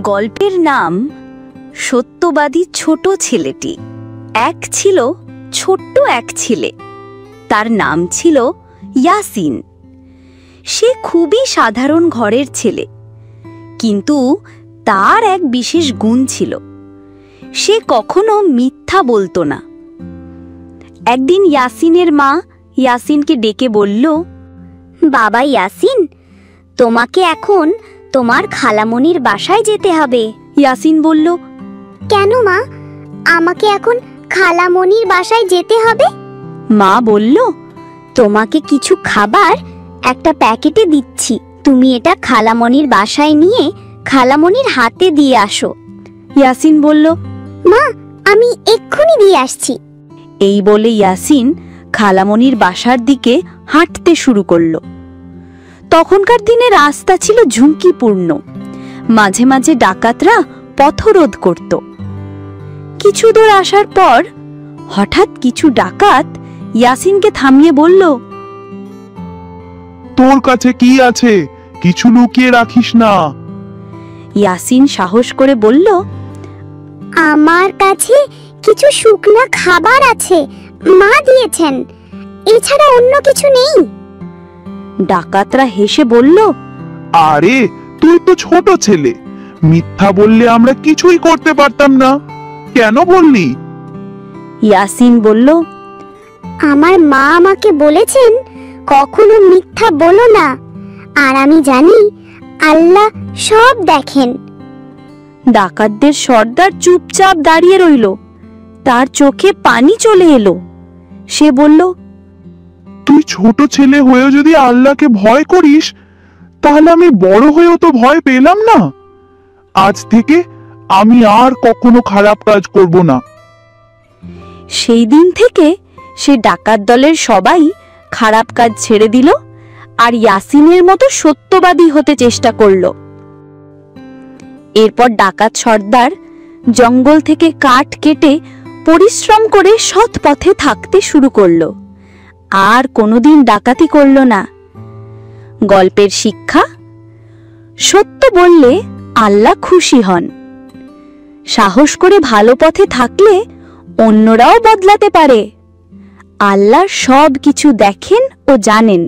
গল্পের নাম সত্যবাদী ছোট ছেলেটি। এক ছিল ছোট্ট এক ছেলে, তার নাম ছিল ইয়াসিন। সে খুবই সাধারণ ঘরের ছেলে, কিন্তু তার এক বিশেষ গুণ ছিল, সে কখনো মিথ্যা বলতো না। একদিন ইয়াসিনের মা ইয়াসিনকে ডেকে বলল, বাবা ইয়াসিন, তোমাকে এখন তোমার খালামণির বাসায় যেতে হবে। ইয়াসিন বলল, কেন মা, আমাকে এখন খালামণির বাসায় যেতে হবে? মা বলল, তোমাকে কিছু খাবার একটা প্যাকেটে দিচ্ছি, তুমি এটা খালামণির বাসায় নিয়ে খালামণির হাতে দিয়ে আসো। ইয়াসিন বলল, মা, আমি এক্ষুনি দিয়ে আসছি। এই বলে ইয়াসিন খালামণির বাসার দিকে হাঁটতে শুরু করল। তখনকার দিনে রাস্তা ছিল ঝুঁকিপূর্ণ, মাঝে মাঝে ডাকাতরা পথরোধ করত। কিছু দূর আসার পর হঠাৎ কিছু ডাকাত ইয়াসিনকে থামিয়ে বলল, তোর কাছে কি আছে? কিছু লুকিয়ে রাখিস না। ইয়াসিন সাহস করে বলল, আমার কাছে কিছু শুকনা খাবার আছে, মা দিয়েছেন, এছাড়া অন্য কিছু নেই। ডাকাতরা হেসে বলল, আরে তুই তো ছোট ছেলে, মিথ্যা বললে আমরা কিছুই করতে পারতাম না, কেন বললি? ইয়াসিন বলল, আমার মা আমাকে বলেছেন কখনো মিথ্যা বলো না, আর আমি জানি আল্লাহ সব দেখেন। ডাকাতদের সর্দার চুপচাপ দাঁড়িয়ে রইল, তার চোখে পানি চলে এলো। সে বলল, তুই ছোট ছেলে হয়েও যদি আল্লাহকে ভয় করিস, তাহলে আমি বড় হয়েও তো ভয় পেলাম না। আজ থেকে আমি আর কখনো খারাপ কাজ করব না। সেই দিন থেকে সে ডাকাত দলের সবাই খারাপ কাজ ছেড়ে দিল আর ইয়াসিনের মতো সত্যবাদী হতে চেষ্টা করল। এরপর ডাকাত সর্দার জঙ্গল থেকে কাঠ কেটে পরিশ্রম করে সৎ পথে থাকতে শুরু করল, আর কোনোদিন ডাকাতি করল না। গল্পের শিক্ষা: সত্য বললে আল্লাহ খুশি হন। সাহস করে ভালো পথে থাকলে অন্যরাও বদলাতে পারে। আল্লাহ সব কিছু দেখেন ও জানেন।